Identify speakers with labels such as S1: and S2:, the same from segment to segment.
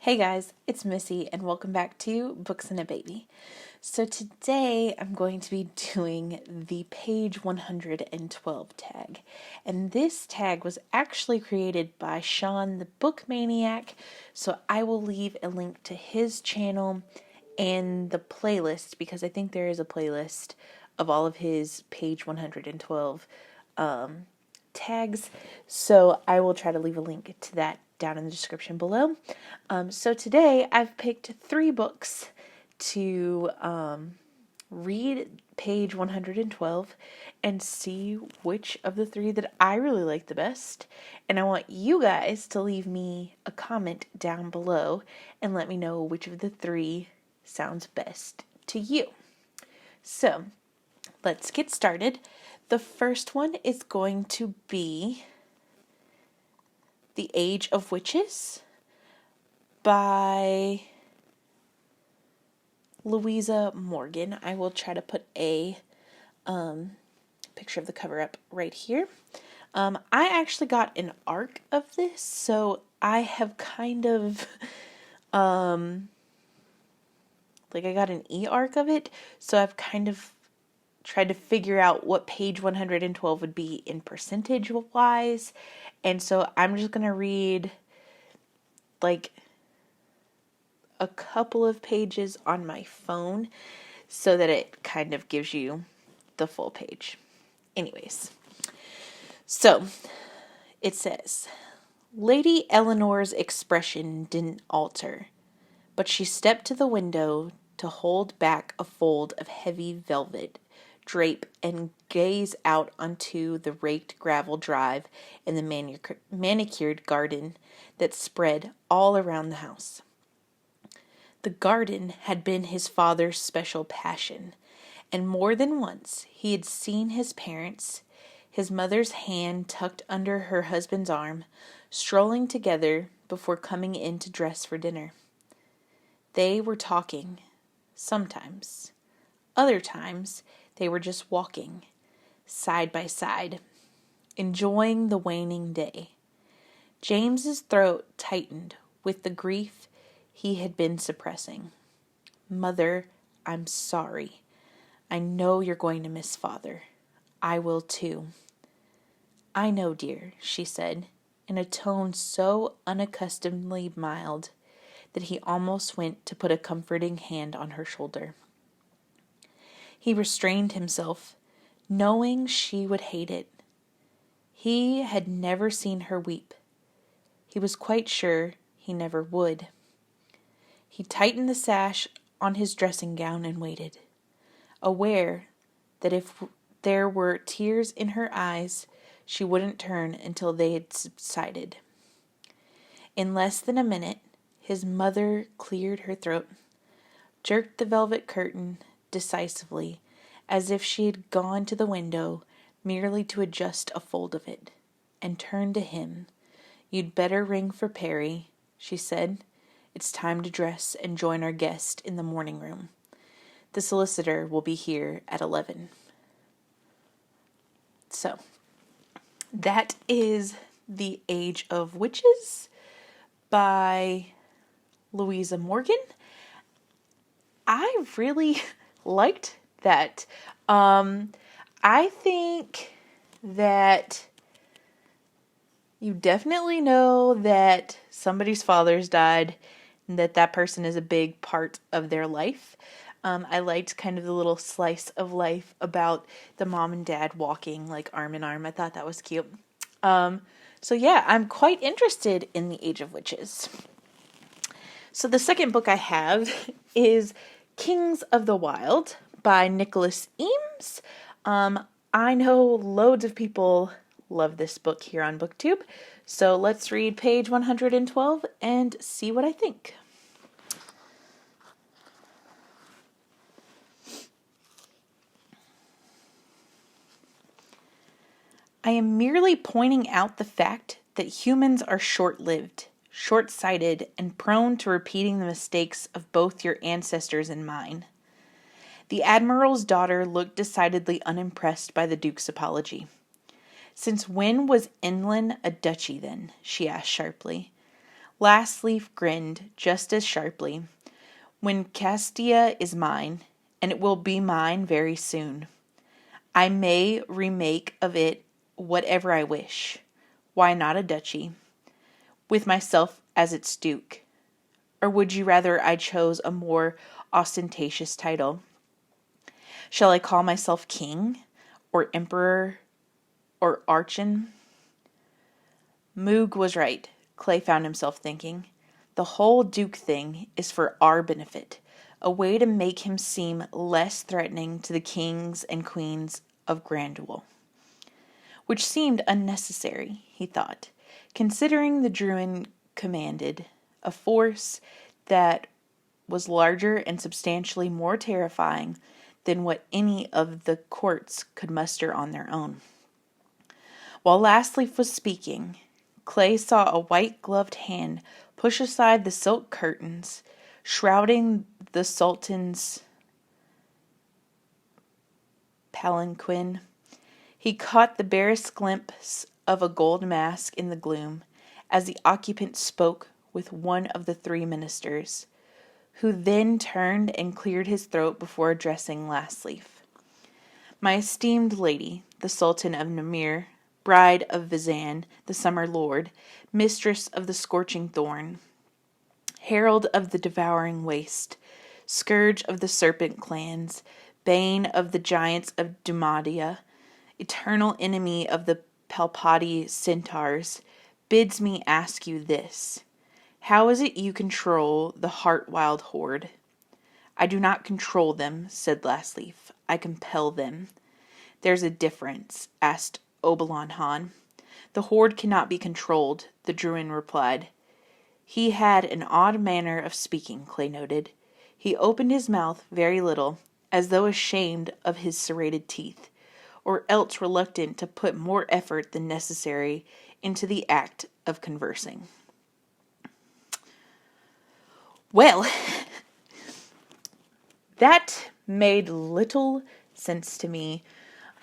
S1: Hey guys, it's Missy and welcome back to Books and a Baby. So today I'm going to be doing the page 112 tag. And this tag was actually created by Sean the Book Maniac, so I will leave a link to his channel and the playlist because I think there is a playlist of all of his page 112 tags. So I will try to leave a link to that down in the description below. So today I've picked 3 books to read page 112 and see which of the 3 that I really like the best. And I want you guys to leave me a comment down below and let me know which of the 3 sounds best to you. So let's get started. The first one is going to be The Age of Witches by Louisa Morgan. I will try to put a picture of the cover up right here. I actually got an ARC of this, so I have kind of I got an e-ARC of it, so I've kind of tried to figure out what page 112 would be in percentage wise. And so I'm just going to read like a couple of pages on my phone so that it kind of gives you the full page. Anyways, so it says, Lady Eleanor's expression didn't alter, but she stepped to the window to hold back a fold of heavy velvet drape and gaze out onto the raked gravel drive and the manicured garden that spread all around the house. The garden had been his father's special passion, and more than once he had seen his parents, his mother's hand tucked under her husband's arm, strolling together before coming in to dress for dinner. They were talking, sometimes. Other times, they were just walking, side by side, enjoying the waning day. James's throat tightened with the grief he had been suppressing. Mother, I'm sorry. I know you're going to miss Father. I will too. I know, dear, she said, in a tone so unaccustomedly mild that he almost went to put a comforting hand on her shoulder. He restrained himself, knowing she would hate it. He had never seen her weep. He was quite sure he never would. He tightened the sash on his dressing gown and waited, aware that if there were tears in her eyes, she wouldn't turn until they had subsided. In less than a minute, his mother cleared her throat, jerked the velvet curtain decisively, as if she had gone to the window merely to adjust a fold of it, and turned to him. You'd better ring for Perry, she said. It's time to dress and join our guest in the morning room. The solicitor will be here at 11. So, that is The Age of Witches by Louisa Morgan. I really liked that. I think that you definitely know that somebody's father's died and that person is a big part of their life. I liked kind of the little slice of life about the mom and dad walking like arm in arm. I thought that was cute. So yeah, I'm quite interested in The Age of Witches. So the second book I have is Kings of the Wild by Nicholas Eames. I know loads of people love this book here on BookTube. So let's read page 112 and see what I think. I am merely pointing out the fact that humans are short-lived, short-sighted, and prone to repeating the mistakes of both your ancestors and mine. The Admiral's daughter looked decidedly unimpressed by the Duke's apology. Since when was Inland a duchy, then? She asked sharply. Last Leaf grinned just as sharply. When Castia is mine, and it will be mine very soon, I may remake of it whatever I wish. Why not a duchy? With myself as its duke. Or would you rather I chose a more ostentatious title? Shall I call myself king, or emperor, or archon? Moog was right, Clay found himself thinking. The whole duke thing is for our benefit, a way to make him seem less threatening to the kings and queens of Grandwell. Which seemed unnecessary, he thought, considering the Druid commanded a force that was larger and substantially more terrifying than what any of the courts could muster on their own. While Lastleaf was speaking, Clay saw a white-gloved hand push aside the silk curtains, shrouding the Sultan's palanquin. He caught the barest glimpse of a gold mask in the gloom as the occupant spoke with one of the three ministers, who then turned and cleared his throat before addressing Lastleaf. My esteemed lady, the Sultan of Namir, bride of Vizan, the Summer Lord, mistress of the Scorching Thorn, herald of the Devouring Waste, scourge of the Serpent clans, bane of the giants of Dumadia, eternal enemy of the Palpati centaurs, bids me ask you this. How is it you control the heart-wild horde? I do not control them, said Lastleaf. I compel them. There's a difference, asked Oberon Han. The horde cannot be controlled, the Druid replied. He had an odd manner of speaking, Clay noted. He opened his mouth very little, as though ashamed of his serrated teeth, or else reluctant to put more effort than necessary into the act of conversing. Well, that made little sense to me.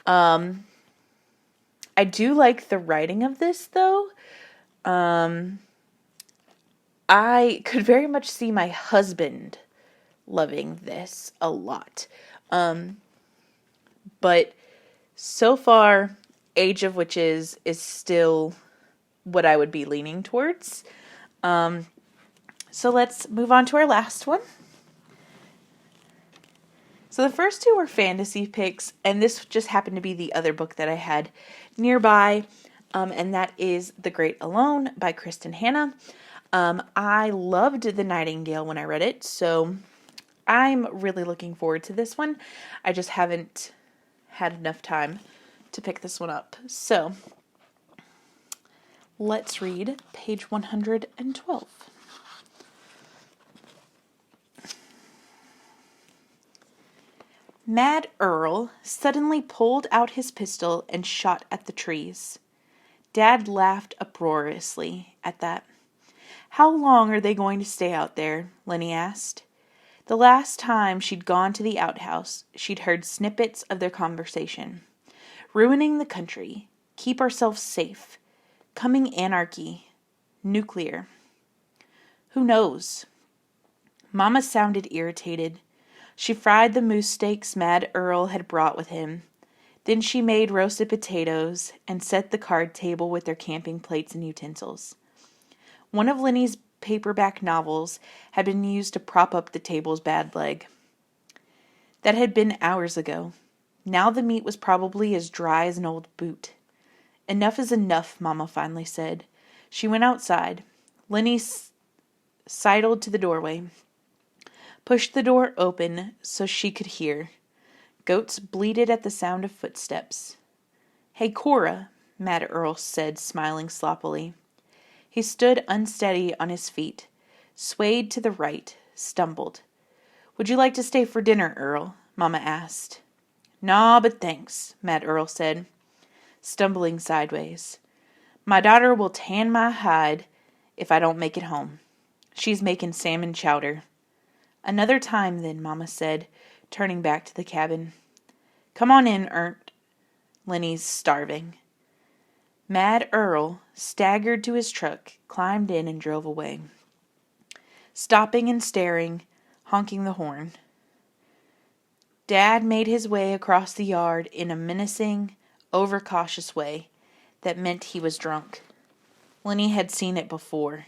S1: I do like the writing of this, though. I could very much see my husband loving this a lot. But so far, Age of Witches is still what I would be leaning towards. So let's move on to our last one. So the first two were fantasy picks, and this just happened to be the other book that I had nearby, and that is The Great Alone by Kristen Hanna. I loved The Nightingale when I read it, so I'm really looking forward to this one. I just haven't had enough time to pick this one up. So let's read page 112. Mad Earl suddenly pulled out his pistol and shot at the trees. Dad laughed uproariously at that. How long are they going to stay out there? Lenny asked. The last time she'd gone to the outhouse, she'd heard snippets of their conversation. Ruining the country. Keep ourselves safe. Coming anarchy. Nuclear. Who knows? Mama sounded irritated. She fried the moose steaks Mad Earl had brought with him. Then she made roasted potatoes and set the card table with their camping plates and utensils. One of Lenny's paperback novels had been used to prop up the table's bad leg. That had been hours ago. Now the meat was probably as dry as an old boot. Enough is enough, Mama finally said. She went outside. Lenny sidled to the doorway, pushed the door open so she could hear. Goats bleated at the sound of footsteps. Hey, Cora, Mad Earl said, smiling sloppily. He stood unsteady on his feet, swayed to the right, stumbled. Would you like to stay for dinner, Earl? Mama asked. Naw, but thanks, Mad Earl said, stumbling sideways. My daughter will tan my hide if I don't make it home. She's making salmon chowder. Another time, then, Mama said, turning back to the cabin. Come on in, Ernst. Lenny's starving. Mad Earl staggered to his truck, climbed in, and drove away, stopping and staring, honking the horn. Dad made his way across the yard in a menacing, overcautious way that meant he was drunk. Lenny had seen it before.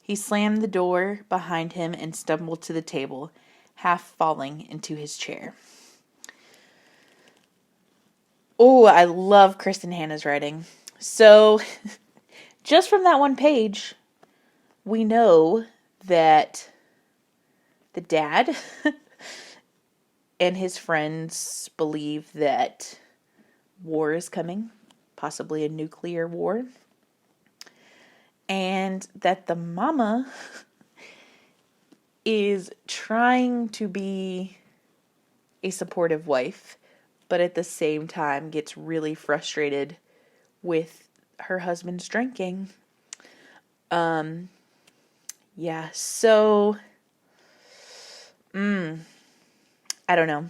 S1: He slammed the door behind him and stumbled to the table, half falling into his chair. Oh, I love Kristen Hanna's writing. So, just from that one page, we know that the dad and his friends believe that war is coming, possibly a nuclear war, and that the mama is trying to be a supportive wife, but at the same time gets really frustrated with her husband's drinking. Yeah, so, I don't know.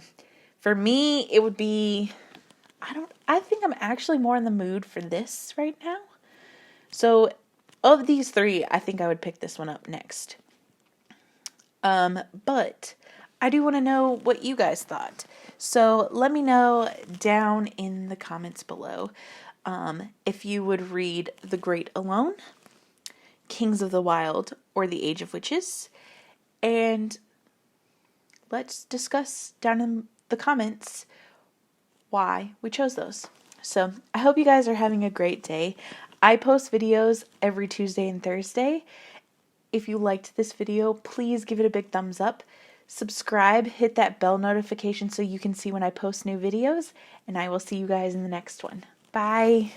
S1: For me, it would be, I think I'm actually more in the mood for this right now. So, of these three, I think I would pick this one up next. But I do want to know what you guys thought. So let me know down in the comments below if you would read The Great Alone, Kings of the Wild, or The Age of Witches. And let's discuss down in the comments why we chose those. So I hope you guys are having a great day. I post videos every Tuesday and Thursday. If you liked this video, please give it a big thumbs up. Subscribe, hit that bell notification so you can see when I post new videos, and I will see you guys in the next one. Bye!